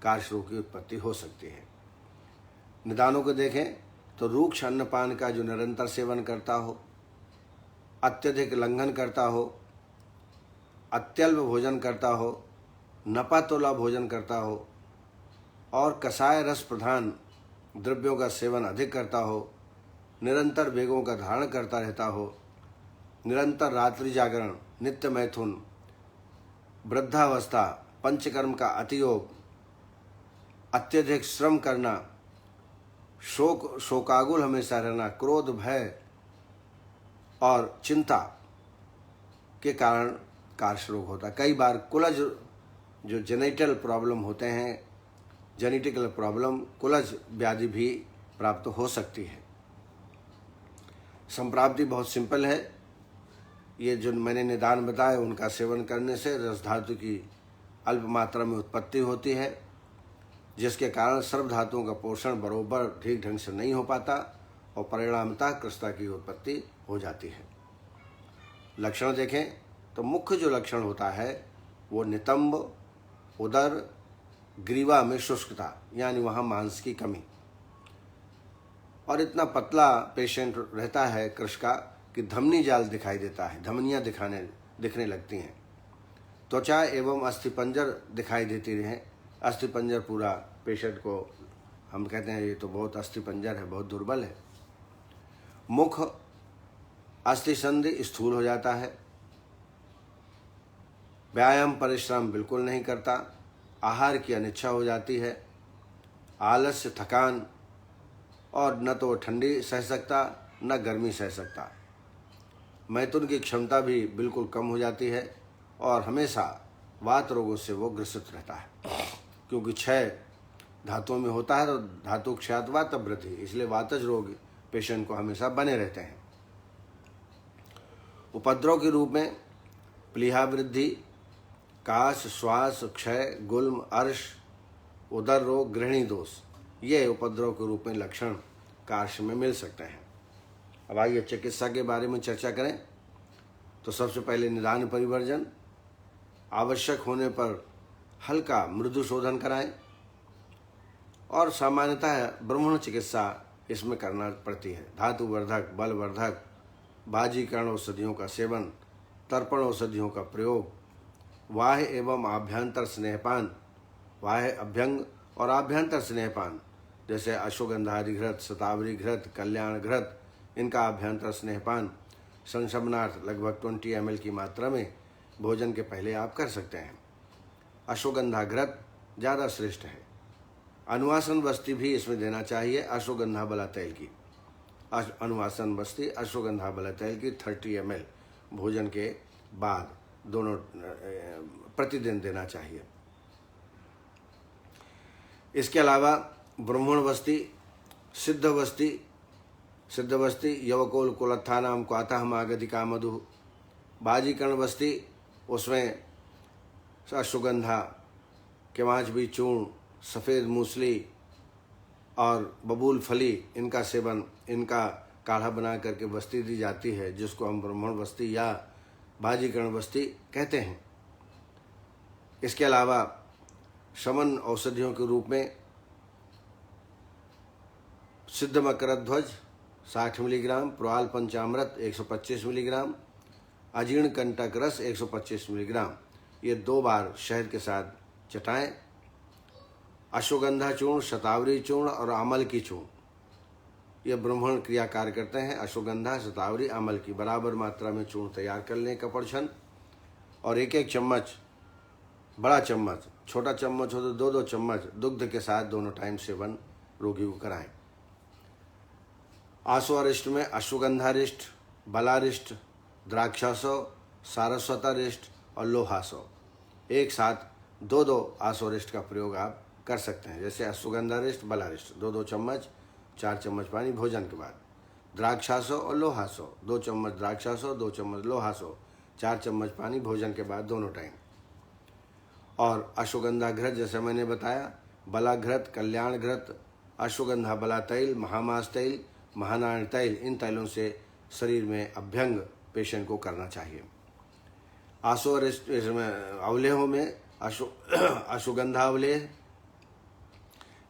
कार्श्य रोग की उत्पत्ति हो सकती है। निदानों को देखें तो रूक्ष अन्नपान का जो निरंतर सेवन करता हो, अत्यधिक लंघन करता हो, अत्यल्प भोजन करता हो, नपातोला भोजन करता हो और कषाय रस प्रधान द्रव्यों का सेवन अधिक करता हो, निरंतर वेगों का धारण करता रहता हो, निरंतर रात्रि जागरण, नित्य मैथुन, वृद्धावस्था, पंचकर्म का अतियोग, अत्यधिक श्रम करना, शोकाकुल हमेशा रहना, क्रोध, भय और चिंता के कारण कार्श्य रोग होता है। कई बार कुलज जो जेनेटल प्रॉब्लम होते हैं, जेनेटिकल प्रॉब्लम, कुलज व्याधि भी प्राप्त हो सकती है। संप्राप्ति बहुत सिंपल है। ये जो मैंने निदान बताए, उनका सेवन करने से रस धातु की अल्प मात्रा में उत्पत्ति होती है, जिसके कारण सर्व धातुओं का पोषण बरोबर ठीक ढंग से नहीं हो पाता और परिणामतः कृशता की उत्पत्ति हो जाती है। लक्षण देखें तो मुख्य जो लक्षण होता है वो नितंब, उदर, ग्रीवा में शुष्कता, यानी वहाँ मांस की कमी, और इतना पतला पेशेंट रहता है कृश का कि धमनी जाल दिखाई देता है, धमनियाँ दिखने लगती हैं। त्वचा एवं अस्थिपंजर दिखाई देती हैं, अस्थिपंजर पूरा पेशेंट को हम कहते हैं ये तो बहुत अस्थिपंजर है, बहुत दुर्बल है। मुख अस्थि संधि स्थूल हो जाता है। व्यायाम परिश्रम बिल्कुल नहीं करता। आहार की अनिच्छा हो जाती है। आलस्य, थकान, और न तो ठंडी सह सकता न गर्मी सह सकता। मैथुन की क्षमता भी बिल्कुल कम हो जाती है और हमेशा वात रोगों से वो ग्रसित रहता है, क्योंकि क्षय धातुओं में होता है तो धातु क्षयात वात वृद्धि, इसलिए वातज रोग पेशेंट को हमेशा बने रहते हैं। उपद्रव के रूप में प्लीहा वृद्धि, काश, श्वास, क्षय, गुल्म, अर्श, उदर रोग, गृहिणी दोष, ये उपद्रव के रूप में लक्षण कार्श में मिल सकते हैं। अब आइए चिकित्सा के बारे में चर्चा करें। तो सबसे पहले निदान परिवर्जन, आवश्यक होने पर हल्का मृदु शोधन कराएं और सामान्यतः ब्राह्मण चिकित्सा इसमें करना पड़ती है। धातुवर्धक, बलवर्धक, बाजीकरण औषधियों का सेवन, तर्पण औषधियों का प्रयोग, बाह्य एवं आभ्यंतर स्नेहपान, बाह्य अभ्यंग और आभ्यंतर स्नेहपान जैसे अश्वगंधादि घृत, शतावरी घृत, कल्याण घृत, इनका आभ्यंतर स्नेहपान संशमनार्थ लगभग 20 ml की मात्रा में भोजन के पहले आप कर सकते हैं। अश्वगंधा घृत ज़्यादा श्रेष्ठ है। अनुवासन वस्ती भी इसमें देना चाहिए, अश्वगंधा बला तेल की। अनुवासन वस्ती अश्वगंधा बला तेल की 30 ml भोजन के बाद दोनों प्रतिदिन देना चाहिए। इसके अलावा ब्राह्मण वस्ती, सिद्ध वस्ती यवकोल कुलत्थानाम क्वातः मागधिका मधु, बाजीकरण वस्ती, उसमें अश्वगंधा, केवांच भी चूर्ण, सफ़ेद मूसली और बबूल फली, इनका सेवन, इनका काढ़ा बना करके वस्ती दी जाती है, जिसको हम ब्राह्मण वस्ती या बाजीकरण वस्ती कहते हैं। इसके अलावा शमन औषधियों के रूप में सिद्ध मकरध्वज 60 मिलीग्राम, प्रोआल पंचामृत 125 मिलीग्राम, अजीर्ण कंटक रस 125 मिलीग्राम, ये 2 बार शहद के साथ चटाएं। अश्वगंधा चूर्ण, शतावरी चूर्ण और आमल की चूर्ण, ये ब्राह्मण क्रिया कार्य करते हैं। अश्वगंधा, शतावरी, आमल की बराबर मात्रा में चूर्ण तैयार कर लें कपड़छन, और 1-1 चम्मच, बड़ा चम्मच, छोटा चम्मच हो तो 2-2 चम्मच दुग्ध के साथ दोनों टाइम सेवन रोगी को कराएं। आसोअरिष्ट में अश्वगंधारिष्ट, बलारिष्ट, द्राक्षासो, सारस्वतारिष्ट और लोहासो, एक साथ 2-2 आसोअरिष्ट का प्रयोग आप कर सकते हैं। जैसे अश्वगंधारिष्ट, बलारिष्ट 2-2 चम्मच, 4 चम्मच पानी भोजन के बाद। द्राक्षासो और लोहासो 2 चम्मच द्राक्षासो, 2 चम्मच लोहासो, 4 चम्मच पानी भोजन के बाद दोनों टाइम। और अश्वगंधा घृत जैसे मैंने बताया, बला घृत, कल्याण घृत, अश्वगंधा बला तैल, महामास तैल, महानारायण तैल, इन तैलों से शरीर में अभ्यंग पेशेंट को करना चाहिए। आसोअरिष्ट इसमें अवलेहों में अश्वगंधा अवलेह,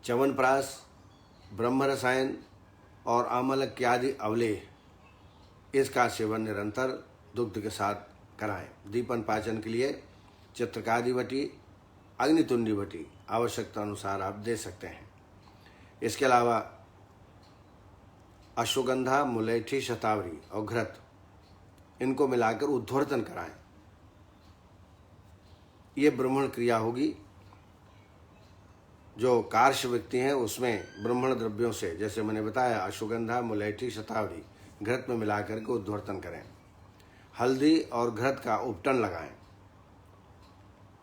च्यवनप्राश, ब्रह्म रसायन और आमलक आदि अवलेह, इसका सेवन निरंतर दुग्ध के साथ कराएं। दीपन पाचन के लिए चित्रकादि वटी, अग्नितुंडी वटी आवश्यकता अनुसार आप दे सकते हैं। इसके अलावा अश्वगंधा, मुलैठी, शतावरी और घृत, इनको मिलाकर उद्वर्तन कराएं। ये ब्राह्मण क्रिया होगी। जो कार्श व्यक्ति हैं उसमें ब्राह्मण द्रव्यों से, जैसे मैंने बताया, अश्वगंधा, मुलैठी, शतावरी घृत में मिलाकर के उद्वर्तन करें। हल्दी और घृत का उपटन लगाएं।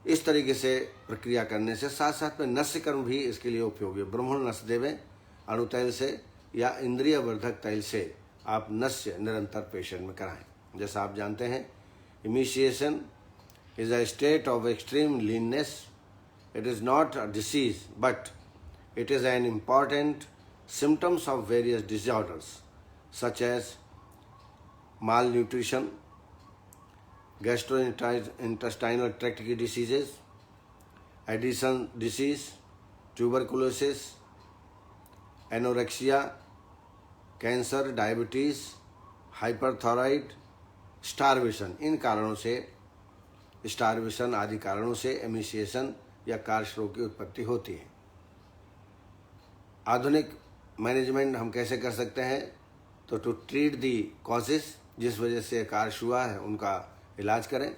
इस तरीके से प्रक्रिया करने से साथ साथ में नस्य कर्म भी इसके लिए उपयोगी है। ब्राह्मण नस्य देवें अणुतैल से या इंद्रिय वर्धक तैल से आप नस्य निरंतर पेशेंट में कराएं। जैसा आप जानते हैं, emaciation is a state of extreme leanness. It is not a disease but it is an important symptoms of various disorders such as malnutrition, gastrointestinal tract की diseases, Addison disease, tuberculosis, anorexia, cancer, diabetes, hyperthyroid, starvation, इन कारणों से, स्टारवेशन आदि कारणों से एमिशिएशन या कार्श रोग की उत्पत्ति होती है। आधुनिक मैनेजमेंट हम कैसे कर सकते हैं, तो टू ट्रीट दी कॉजेस, जिस वजह से कार्श हुआ है उनका इलाज करें।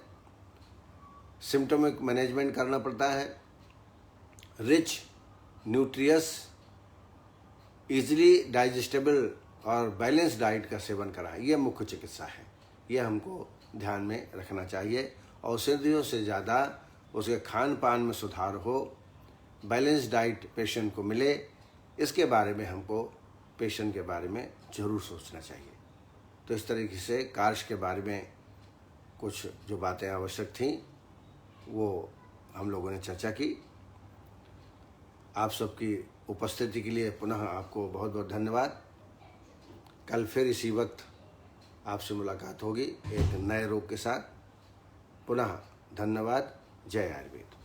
सिम्टोमिक मैनेजमेंट करना पड़ता है। रिच, न्यूट्रियस, इजीली डाइजेस्टेबल और बैलेंस डाइट का सेवन कराएं, ये मुख्य चिकित्सा है। ये हमको ध्यान में रखना चाहिए। औषधियों से ज़्यादा उसके खान पान में सुधार हो, बैलेंस डाइट पेशेंट को मिले, इसके बारे में हमको पेशेंट के बारे में ज़रूर सोचना चाहिए। तो इस तरीके से कार्श के बारे में कुछ जो बातें आवश्यक थीं वो हम लोगों ने चर्चा की। आप सबकी उपस्थिति के लिए पुनः आपको बहुत बहुत धन्यवाद। कल फिर इसी वक्त आपसे मुलाकात होगी एक नए रोग के साथ। पुनः धन्यवाद। जय आयुर्वेद।